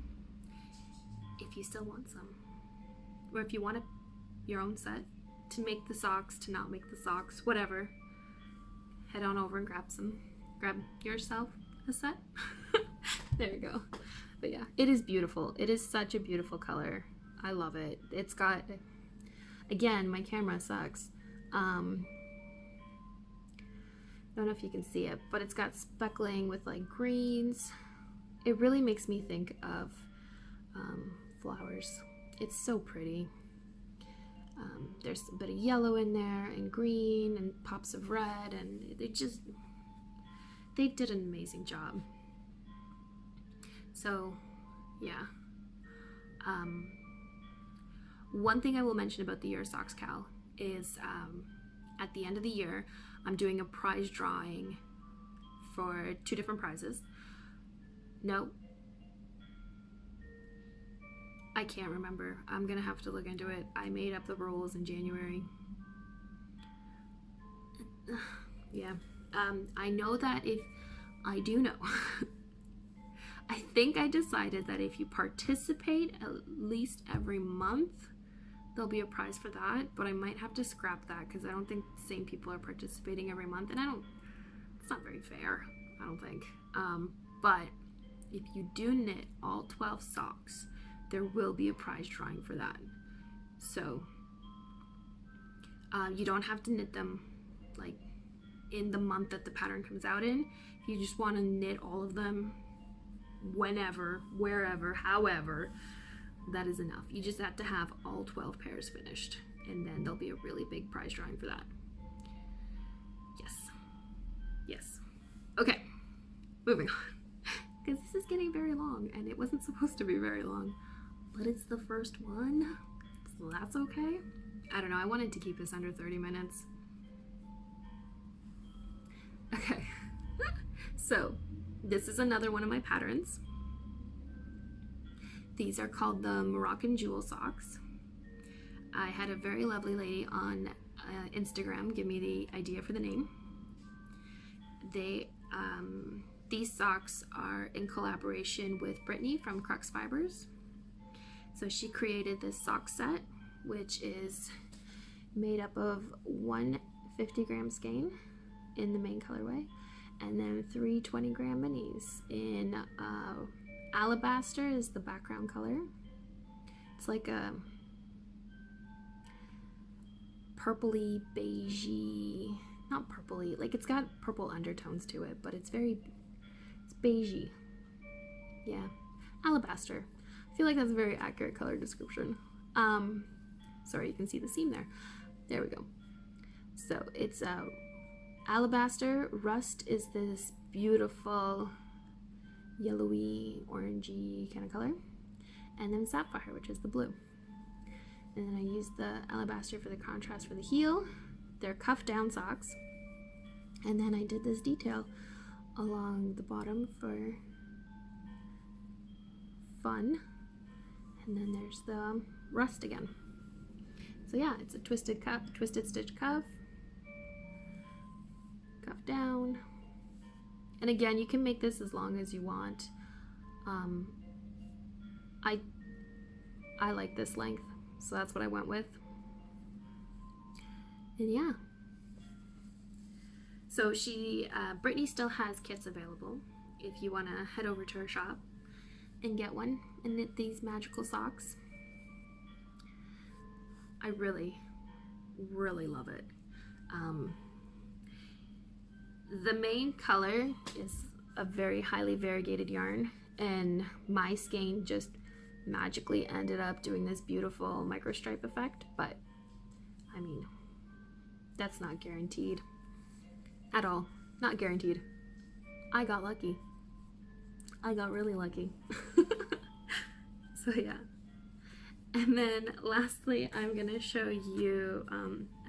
if you still want some, or if you want your own set to make the socks, to not make the socks, whatever, head on over and grab yourself a set. There you go. But yeah, it is beautiful. It is such a beautiful color. I love it. It's got, again, my camera sucks. I don't know if you can see it, but it's got speckling with like greens. It really makes me think of flowers. It's so pretty. There's a bit of yellow in there, and green, and pops of red, and they they did an amazing job. So yeah. One thing I will mention about the Your Socks Cal is at the end of the year, I'm doing a prize drawing for 2 different prizes. No, I can't remember. I'm gonna have to look into it. I made up the rules in January. Yeah. I know that if I do know, I think I decided that if you participate at least every month, there'll be a prize for that, but I might have to scrap that because I don't think the same people are participating every month, and it's not very fair, I don't think. But if you do knit all 12 socks, there will be a prize drawing for that. So you don't have to knit them like in the month that the pattern comes out in. If you just want to knit all of them whenever, wherever, however, that is enough. You just have to have all 12 pairs finished, and then there'll be a really big prize drawing for that. Yes. Okay, moving on, because this is getting very long, and it wasn't supposed to be very long, but it's the first one, so that's okay. I don't know, I wanted to keep this under 30 minutes. Okay, so this is another one of my patterns. These are called the Moroccan jewel socks. I had a very lovely lady on Instagram give me the idea for the name. These socks are in collaboration with Brittany from Cruxfibres. So she created this sock set, which is made up of 1 50-gram skein in the main colorway, and then 3 20-gram minis in alabaster is the background color. It's like a purpley, beigey, not purpley, like it's got purple undertones to it, but it's beigey. Yeah, alabaster. I feel like that's a very accurate color description. Sorry, you can see the seam there. There we go. So it's alabaster. Rust is this beautiful yellowy, orangey kind of color. And then sapphire, which is the blue. And then I used the alabaster for the contrast for the heel. They're cuff down socks. And then I did this detail along the bottom for fun. And then there's the rust again. So yeah, it's a twisted stitch cuff, cuff down. And again, you can make this as long as you want. I like this length, so that's what I went with. And yeah. So Brittany still has kits available if you want to head over to her shop and get one and knit these magical socks. I really, really love it. The main color is a very highly variegated yarn, and my skein just magically ended up doing this beautiful micro stripe effect, but I mean, that's not guaranteed at all. Not guaranteed. I got lucky. I got really lucky. So yeah. And then lastly, I'm gonna show you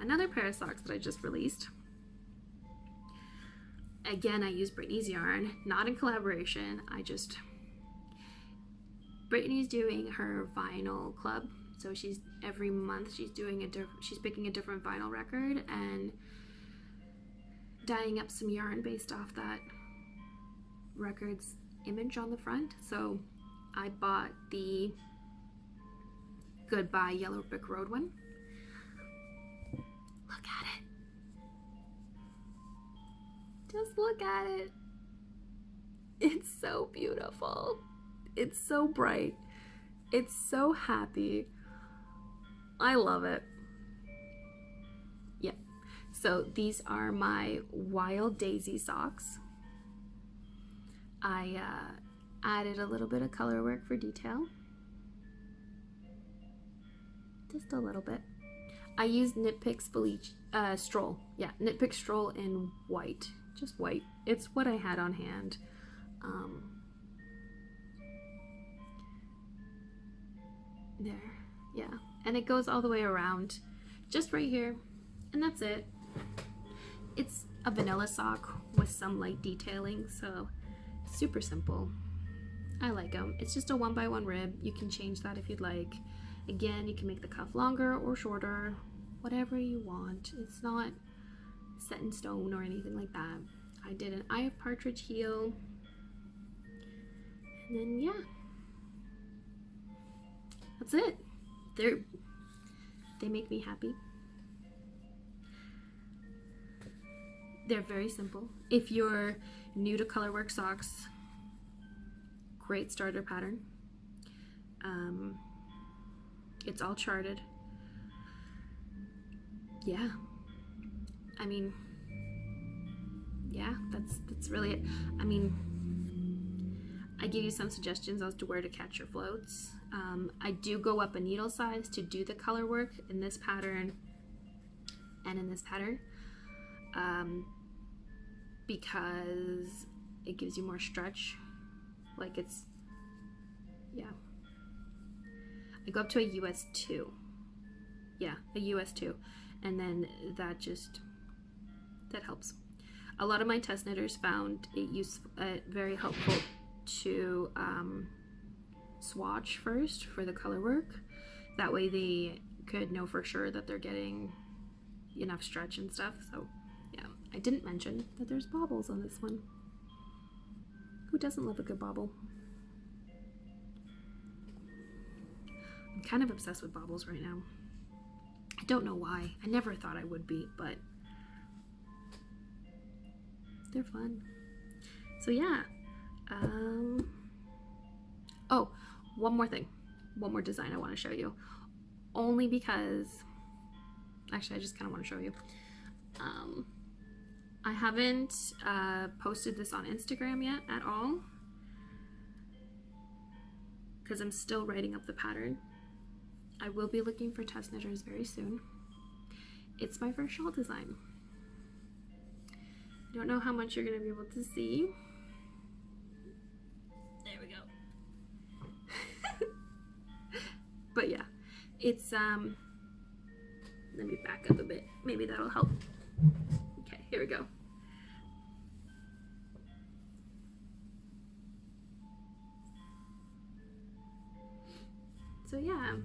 another pair of socks that I just released. Again, I use Brittany's yarn, not in collaboration. Brittany's doing her vinyl club, so every month she's picking a different vinyl record and dyeing up some yarn based off that record's image on the front. So I bought the Goodbye Yellow Brick Road one. Look at it. Just look at it. It's so beautiful. It's so bright. It's so happy. I love it. Yep. So these are my Wild Daisy socks. I added a little bit of color work for detail. Just a little bit. I used Knit Picks Stroll. Yeah, Knit Pick Stroll in white. Just white. It's what I had on hand. There. Yeah. And it goes all the way around. Just right here. And that's it. It's a vanilla sock with some light detailing, so super simple. I like them. It's just a 1x1 rib. You can change that if you'd like. Again, you can make the cuff longer or shorter, whatever you want. It's not set in stone or anything like that. I did an Eye of Partridge heel. And then, yeah. That's it. They make me happy. They're very simple. If you're new to colorwork socks, great starter pattern. It's all charted. Yeah. I mean, yeah, that's really it. I mean, I give you some suggestions as to where to catch your floats. I do go up a needle size to do the color work in this pattern and in this pattern, because it gives you more stretch. Like it's, yeah. I go up to a US 2. Yeah, a US 2. And then that helps. A lot of my test knitters found it very helpful to swatch first for the color work. That way they could know for sure that they're getting enough stretch and stuff. So yeah, I didn't mention that there's bobbles on this one. Who doesn't love a good bobble? I'm kind of obsessed with bobbles right now. I don't know why. I never thought I would be, but they're fun. So yeah. Oh, one more thing. One more design I want to show you. Only because, actually I just kind of want to show you. I haven't posted this on Instagram yet at all, because I'm still writing up the pattern. I will be looking for test knitters very soon. It's my first shawl design. I don't know how much you're going to be able to see. There we go. But yeah, it's, let me back up a bit. Maybe that'll help. Okay, here we go. So yeah.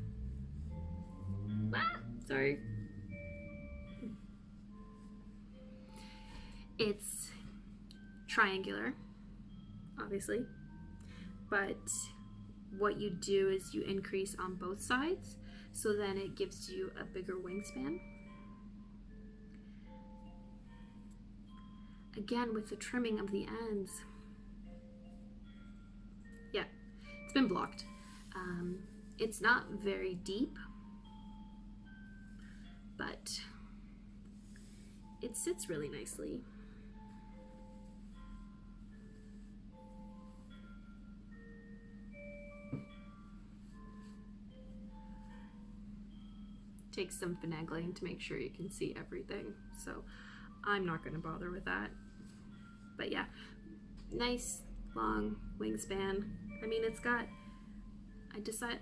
Ah, sorry. It's triangular, obviously, but what you do is you increase on both sides, so then it gives you a bigger wingspan. Again, with the trimming of the ends. Yeah, it's been blocked. It's not very deep, but it sits really nicely. Takes some finagling to make sure you can see everything, so I'm not going to bother with that. But yeah, nice long wingspan. I mean, it's got,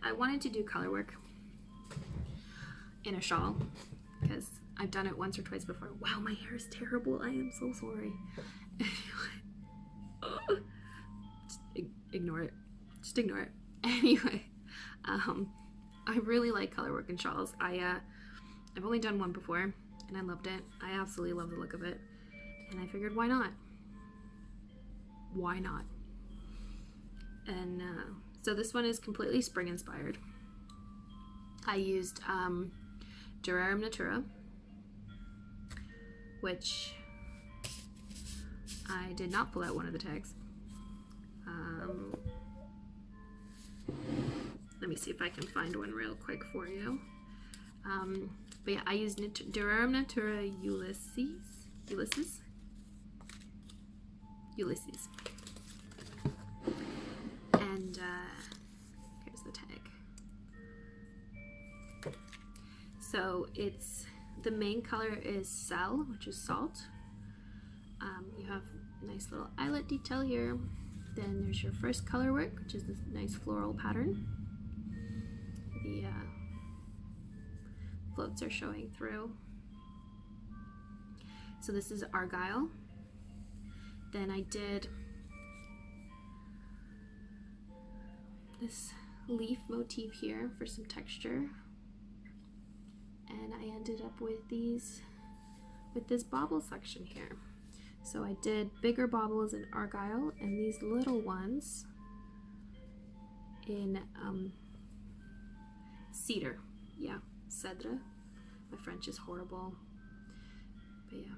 I wanted to do color work in a shawl because I've done it once or twice before. Wow, my hair is terrible. I am so sorry. Anyway, just ignore it. Just ignore it. Anyway, I really like color work in shawls. I've only done one before and I loved it. I absolutely love the look of it. And I figured, why not? Why not? And so this one is completely spring inspired. I used Durarum Natura, which I did not pull out one of the tags. Let me see if I can find one real quick for you. But yeah, I used Durarum Natura Ulysses. And here's the tag. So it's the main color is Cell, which is salt. You have a nice little eyelet detail here. Then there's your first color work, which is this nice floral pattern. The floats are showing through. So this is Argyle. Then I did this leaf motif here for some texture. And I ended up with this bauble section here. So I did bigger baubles in Argyle and these little ones in cedar. Yeah, cedre. My French is horrible. But yeah,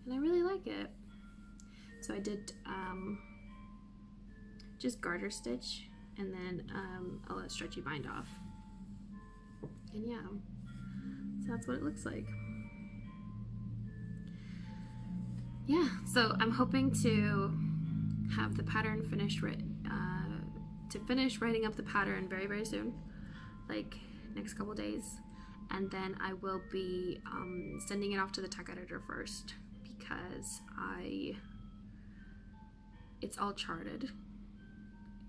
and I really like it. So I did just garter stitch and then a stretchy bind off. And yeah, so that's what it looks like. Yeah, so I'm hoping to have the pattern finished, finish writing up the pattern very, very soon, like next couple days, and then I will be sending it off to the tech editor first because it's all charted,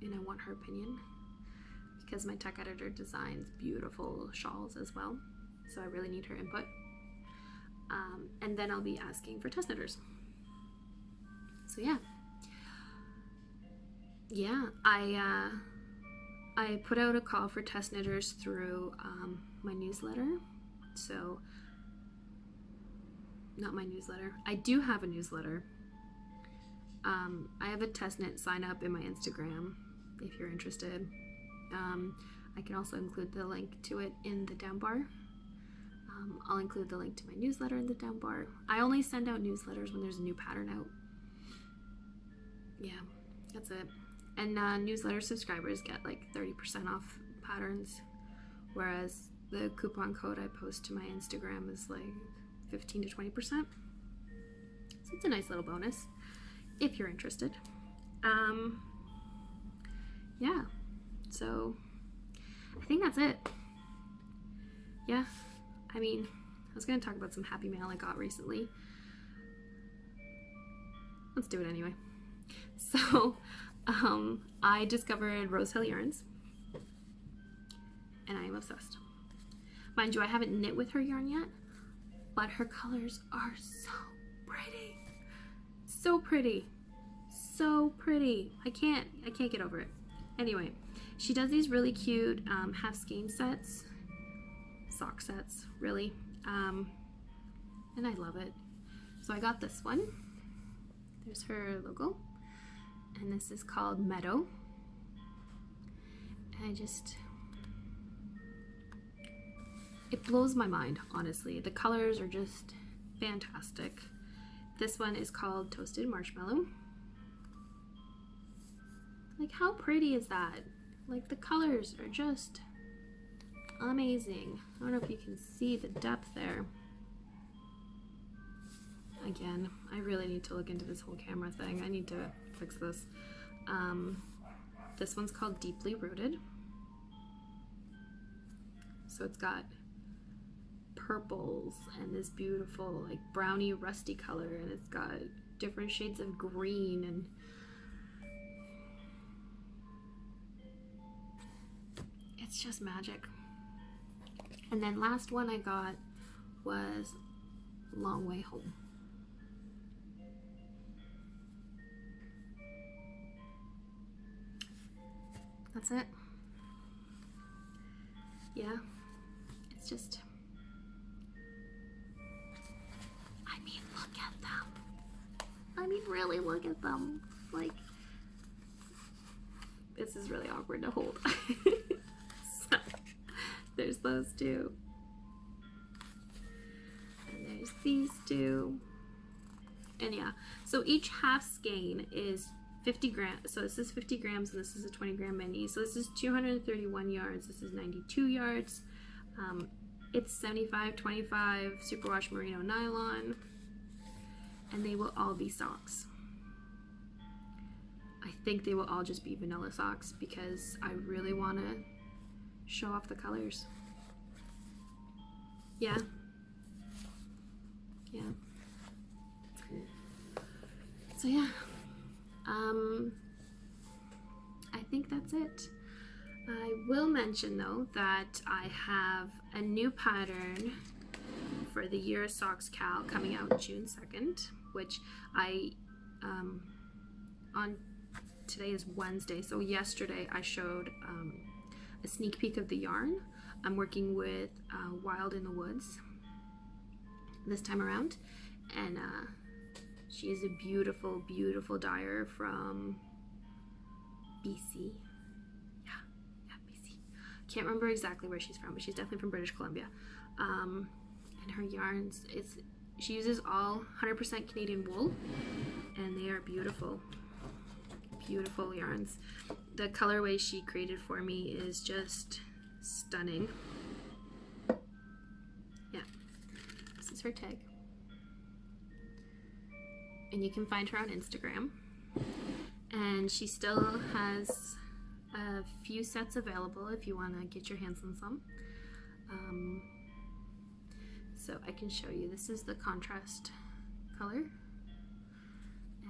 and I want her opinion because my tech editor designs beautiful shawls as well, so I really need her input. And then I'll be asking for test knitters. So yeah, I put out a call for test knitters through my newsletter. So, not my newsletter. I do have a newsletter. I have a test knit sign up in my Instagram if you're interested. I can also include the link to it in the down bar. I'll include the link to my newsletter in the down bar. I only send out newsletters when there's a new pattern out. Yeah, that's it. And newsletter subscribers get like 30% off patterns, whereas the coupon code I post to my Instagram is like 15 to 20%. So it's a nice little bonus if you're interested. Yeah, so I think that's it. Yeah, I mean, I was gonna talk about some happy mail I got recently. Let's do it anyway. So, I discovered RoseHill yarns, and I am obsessed. Mind you, I haven't knit with her yarn yet, but her colors are so pretty. So pretty. So pretty. I can't get over it. Anyway, she does these really cute half skein sets, sock sets, really, and I love it. So I got this one. There's her logo, and this is called Meadow. And it blows my mind, honestly. The colors are just fantastic. This one is called Toasted Marshmallow. Like, how pretty is that? Like, the colors are just amazing. I don't know if you can see the depth there. Again, I really need to look into this whole camera thing. I need to fix this. This one's called Deeply Rooted. So it's got purples and this beautiful like brownie rusty color, and it's got different shades of green, and it's just magic. And then last one I got was Long Way Home. That's it. Yeah, it's just, I mean, look at them. I mean, really look at them. Like, this is really awkward to hold. So, there's those two. And there's these two. And yeah, so each half skein is 50 grams. So this is 50 grams and this is a 20 gram mini. So this is 231 yards. This is 92 yards. It's 75-25 superwash merino nylon, and they will all be socks. I think they will all just be vanilla socks because I really want to show off the colors. Yeah. Yeah. So yeah, I think that's it. I will mention though that I have a new pattern for the Year of Socks Cal coming out June 2nd, which I, on today is Wednesday, so yesterday I showed a sneak peek of the yarn. I'm working with Wild in the Woods this time around, and she is a beautiful, beautiful dyer from BC. Yeah, BC. Can't remember exactly where she's from, but she's definitely from British Columbia. And her yarns, she uses all 100% Canadian wool, and they are beautiful, beautiful yarns. The colorway she created for me is just stunning. Yeah, this is her tag. And you can find her on Instagram. And she still has a few sets available if you want to get your hands on some. So I can show you. This is the contrast color.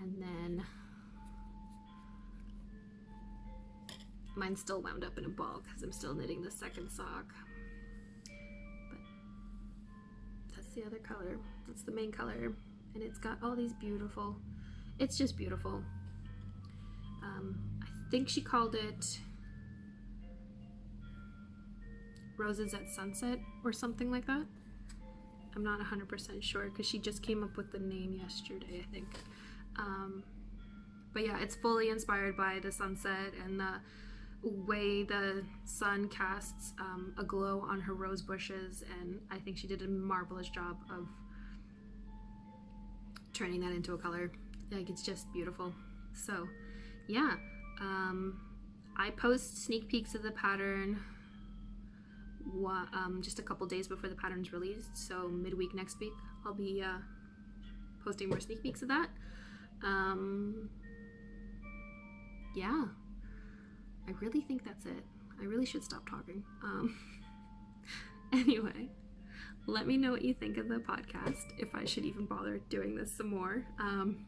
And then mine's still wound up in a ball because I'm still knitting the second sock. But that's the other color. That's the main color. And it's got all these beautiful, it's just beautiful. I think she called it Roses at Sunset or something like that. I'm not 100% sure because she just came up with the name yesterday, I think. But yeah, it's fully inspired by the sunset and the way the sun casts a glow on her rose bushes, and I think she did a marvelous job of turning that into a color. Like, it's just beautiful. So yeah, I post sneak peeks of the pattern just a couple days before the pattern's released, so midweek next week I'll be posting more sneak peeks of that. Yeah, I really think that's it. I really should stop talking. Anyway, let me know what you think of the podcast, if I should even bother doing this some more. I'm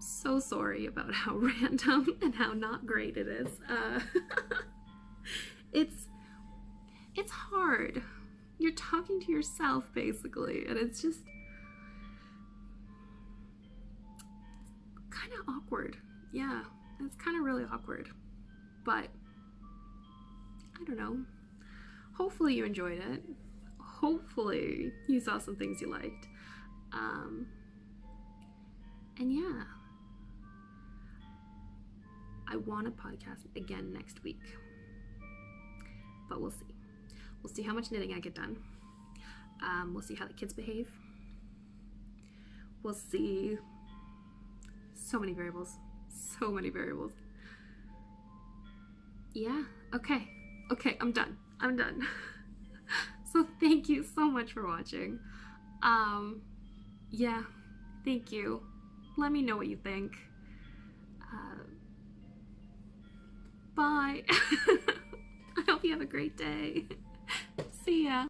so sorry about how random and how not great it is. It's hard. You're talking to yourself basically, and it's just kind of awkward. Yeah, it's kind of really awkward, but I don't know. Hopefully you enjoyed it. Hopefully you saw some things you liked. And yeah, I want a podcast again next week, but we'll see. We'll see how much knitting I get done. We'll see how the kids behave. We'll see. So many variables. So many variables. Yeah, okay. Okay, I'm done. I'm done. So thank you so much for watching. Yeah, thank you. Let me know what you think. Bye. I hope you have a great day. See ya.